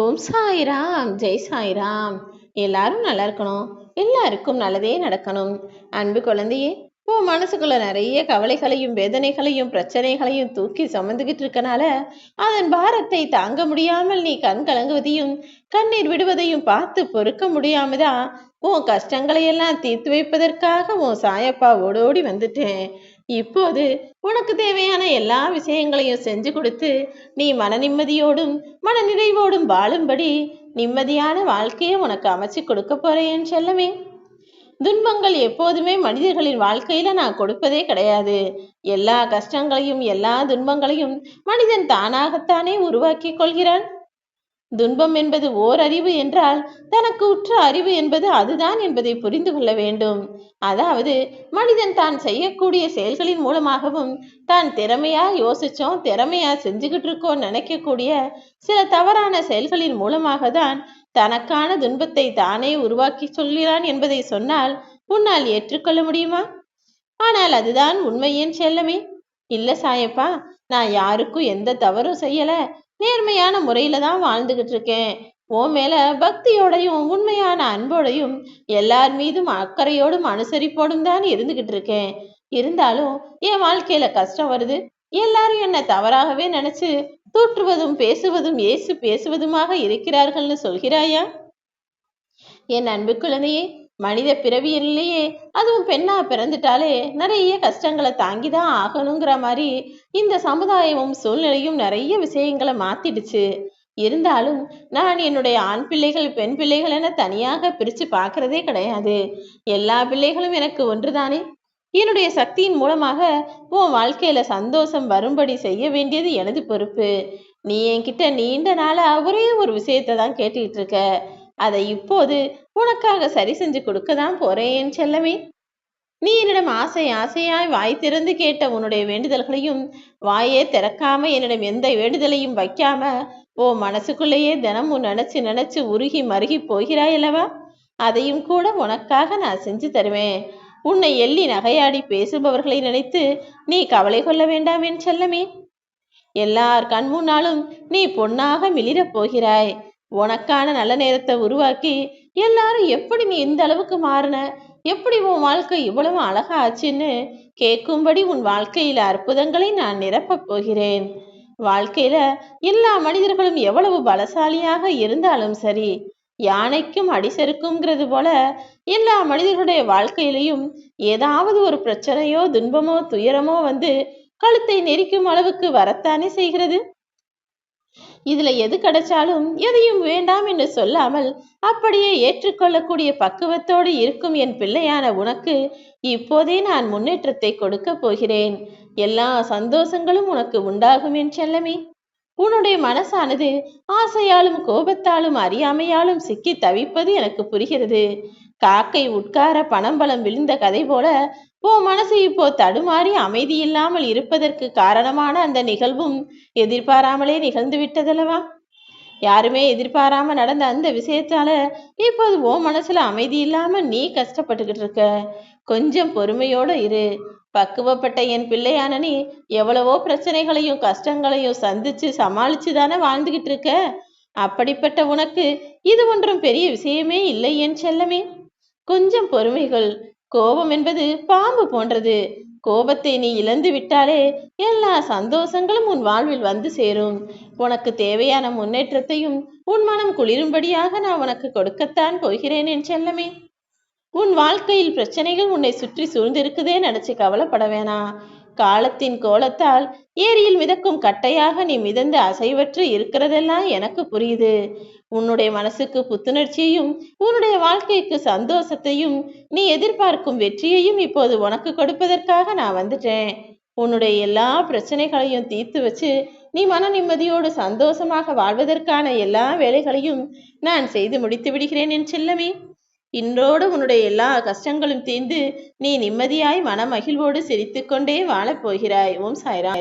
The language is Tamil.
ஓம் சாய்ராம், ஜெய் சாய்ராம். எல்லாரும் நல்லா இருக்கணும், எல்லாருக்கும் நல்லதே நடக்கணும். அன்பு குழந்தையே, உன் மனசுக்குள்ள நிறைய கவலைகளையும் வேதனைகளையும் பிரச்சனைகளையும் தூக்கி சுமந்துகிட்டு இருக்கனால அதன் பாரத்தை தாங்க முடியாமல் நீ கண் கலங்குவதையும் கண்ணீர் விடுவதையும் பார்த்து பொறுக்க முடியாமதான் உன் கஷ்டங்களை எல்லாம் தீர்த்து வைப்பதற்காக உன் சாயப்பா ஓடோடி வந்துட்டேன். இப்போது உனக்கு தேவையான எல்லா விஷயங்களையும் செஞ்சு கொடுத்து நீ மன நிம்மதியோடும் மன நிறைவோடும் வாழும்படி நிம்மதியான வாழ்க்கையை உனக்கு அமைச்சு கொடுக்க போறேன் செல்லமே. துன்பங்கள் எப்போதுமே மனிதர்களின் வாழ்க்கையில நான் கொடுப்பதே கிடையாது. எல்லா கஷ்டங்களையும் எல்லா துன்பங்களையும் மனிதன் தானாகத்தானே உருவாக்கி கொள்கிறான். துன்பம் என்பது ஓர் அறிவு என்றால் தனக்கு உற்ற அறிவு என்பது அதுதான் என்பதை புரிந்து கொள்ள வேண்டும். அதாவது மனிதன் தான் செய்யக்கூடிய செயல்களின் மூலமாகவும் தான் திறமையா யோசிச்சோம் திறமையா செஞ்சுக்கிட்டு இருக்கோம் நினைக்கக்கூடிய சில தவறான செயல்களின் மூலமாக தான் தனக்கான துன்பத்தை தானே உருவாக்கி சொல்கிறான் என்பதை சொன்னால் உன்னால் ஏற்றுக்கொள்ள முடியுமா? ஆனால் அதுதான் உண்மையின் செல்லமே. இல்ல சாயப்பா, நான் யாருக்கும் எந்த தவறும் செய்யல, நேர்மையான முறையில தான் வாழ்ந்துகிட்டு இருக்கேன். உன் மேல பக்தியோடையும் உண்மையான அன்போடையும் எல்லார் மீதும் அக்கறையோடும் அனுசரிப்போடும் தான் இருந்துகிட்டு இருக்கேன். இருந்தாலும் என் வாழ்க்கையில கஷ்டம் வருது. எல்லாரும் என்ன தவறாகவே நினைச்சு தூற்றுவதும் பேசுவதும் ஏசு பேசுவதுமாக இருக்கிறார்கள்னு சொல்கிறாயா? என் அன்பு குழந்தையே, மனித பிறவியிலேயே அதுவும் பெண்ணா பிறந்துட்டாலே நிறைய கஷ்டங்களை தாங்கிதான் ஆகணுங்கிற மாதிரி இந்த சமுதாயமும் சூழ்நிலையும் நிறைய விஷயங்களை மாத்திடுச்சு. இருந்தாலும் நான் என்னுடைய ஆண் பிள்ளைகள் பெண் பிள்ளைகள் என தனியாக பிரிச்சு பார்க்கறதே கிடையாது. எல்லா பிள்ளைகளும் எனக்கு ஒன்றுதானே. என்னுடைய சக்தியின் மூலமாக உன் வாழ்க்கையில சந்தோஷம் வரும்படி செய்ய வேண்டியது எனது பொறுப்பு. நீ என்கிட்ட நீண்ட நாளா ஒரே ஒரு விஷயத்தை தான் கேட்டுக்கிட்டு இருக்க. அதை இப்போது உனக்காக சரி செஞ்சு கொடுக்க தான் போறேன் செல்லமே. நீ என்னிடம் ஆசை ஆசையாய் வாய் திறந்து கேட்ட உன்னுடைய வேண்டுதல்களையும் வாயே திறக்காம என்னிடம் எந்த வேண்டுதலையும் வைக்காம ஓ மனசுக்குள்ளேயே தினமும் நினைச்சு நினைச்சு உருகி மருகி போகிறாய் அல்லவா? அதையும் கூட உனக்காக நான் செஞ்சு தருவேன். உன்னை எள்ளி நகையாடி பேசுபவர்களை நினைத்து நீ கவலை கொள்ள வேண்டாம் என் செல்லமே. எல்லார் கண் முன்னாலும் நீ பொன்னாக மிளிரப் போகிறாய். உனக்கான நல்ல நேரத்தை உருவாக்கி எல்லாரும் எப்படி நீ இந்த அளவுக்கு மாறின, எப்படி உன் வாழ்க்கை இவ்வளவு அழகா ஆச்சுன்னு கேட்கும்படி உன் வாழ்க்கையில அற்புதங்களை நான் நிரப்பப் போகிறேன். வாழ்க்கையில எல்லா மனிதர்களும் எவ்வளவு பலசாலியாக இருந்தாலும் சரி, யானைக்கும் அடிசருக்குங்கிறது போல எல்லா மனிதர்களுடைய வாழ்க்கையிலையும் ஏதாவது ஒரு பிரச்சனையோ துன்பமோ துயரமோ வந்து கழுத்தை நெரிக்கும் அளவுக்கு வரத்தானே செய்கிறது. இதுல எது கிடைச்சாலும் எதையும் வேண்டாம் என்று சொல்லாமல் அப்படியே ஏற்றுக்கொள்ளக்கூடிய பக்குவத்தோடு இருக்கும் என் பிள்ளையான உனக்கு இப்போதே நான் முன்னேற்றத்தை கொடுக்க போகிறேன். எல்லா சந்தோஷங்களும் உனக்கு உண்டாகும் என் செல்லமே. உன்னுடைய மனசானது ஆசையாலும் கோபத்தாலும் அறியாமையாலும் சிக்கி தவிப்பது எனக்கு புரிகிறது. காக்கை உட்கார பணம்பலம் விழுந்த கதை போல உன் மனசு இப்போ தடுமாறி அமைதி இல்லாமல் இருப்பதற்கு காரணமான அந்த நிகழ்வும் எதிர்பாராமலே நிகழ்ந்து விட்டதல்லவா? யாருமே எதிர்பாராம நடந்த அந்த விஷயத்தால இப்போது உன் மனசுல அமைதி இல்லாம நீ கஷ்டப்பட்டுக்கிட்டு இருக்க. கொஞ்சம் பொறுமையோட இரு. பக்குவப்பட்ட என் பிள்ளையான நீ எவ்வளவோ பிரச்சனைகளையும் கஷ்டங்களையும் சந்திச்சு சமாளிச்சு தானே வாழ்ந்துகிட்டு இருக்க. அப்படிப்பட்ட உனக்கு இது ஒன்றும் பெரிய விஷயமே இல்லை என் செல்லமே. கொஞ்சம் பொறுமைகள். கோபம் என்பது பாம்பு போன்றது. கோபத்தை நீ இழந்து விட்டாலே எல்லா சந்தோஷங்களும் உன் வாழ்வில் வந்து சேரும். உனக்கு தேவையான முன்னேற்றத்தையும் உன் மனம் குளிரும்படியாக நான் உனக்கு கொடுக்கத்தான் போகிறேன் என் செல்லமே. உன் வாழ்க்கையில் பிரச்சனைகள் உன்னை சுற்றி சூழ்ந்திருக்குதே நினைச்சு கவலைப்பட வேணாம். காலத்தின் கோலத்தால் ஏரியில் மிதக்கும் கட்டையாக நீ மிதந்து அசைவற்று இருக்கிறதெல்லாம் எனக்கு புரியுது. உன்னுடைய மனசுக்கு புத்துணர்ச்சியையும் உன்னுடைய வாழ்க்கைக்கு சந்தோஷத்தையும் நீ எதிர்பார்க்கும் வெற்றியையும் இப்போது உனக்கு கொடுப்பதற்காக நான் வந்துட்டேன். உன்னுடைய எல்லா பிரச்சனைகளையும் தீர்த்து வச்சு நீ மன நிம்மதியோடு சந்தோஷமாக வாழ்வதற்கான எல்லா வேலைகளையும் நான் செய்து முடித்து விடுகிறேன் என் செல்லமே. இன்றோடு உன்னுடைய எல்லா கஷ்டங்களும் தீர்ந்து நீ நிம்மதியாய் மன மகிழ்வோடு சிரித்துக்கொண்டே வாழப் போகிறாய். ஓம் சாய்ராம்.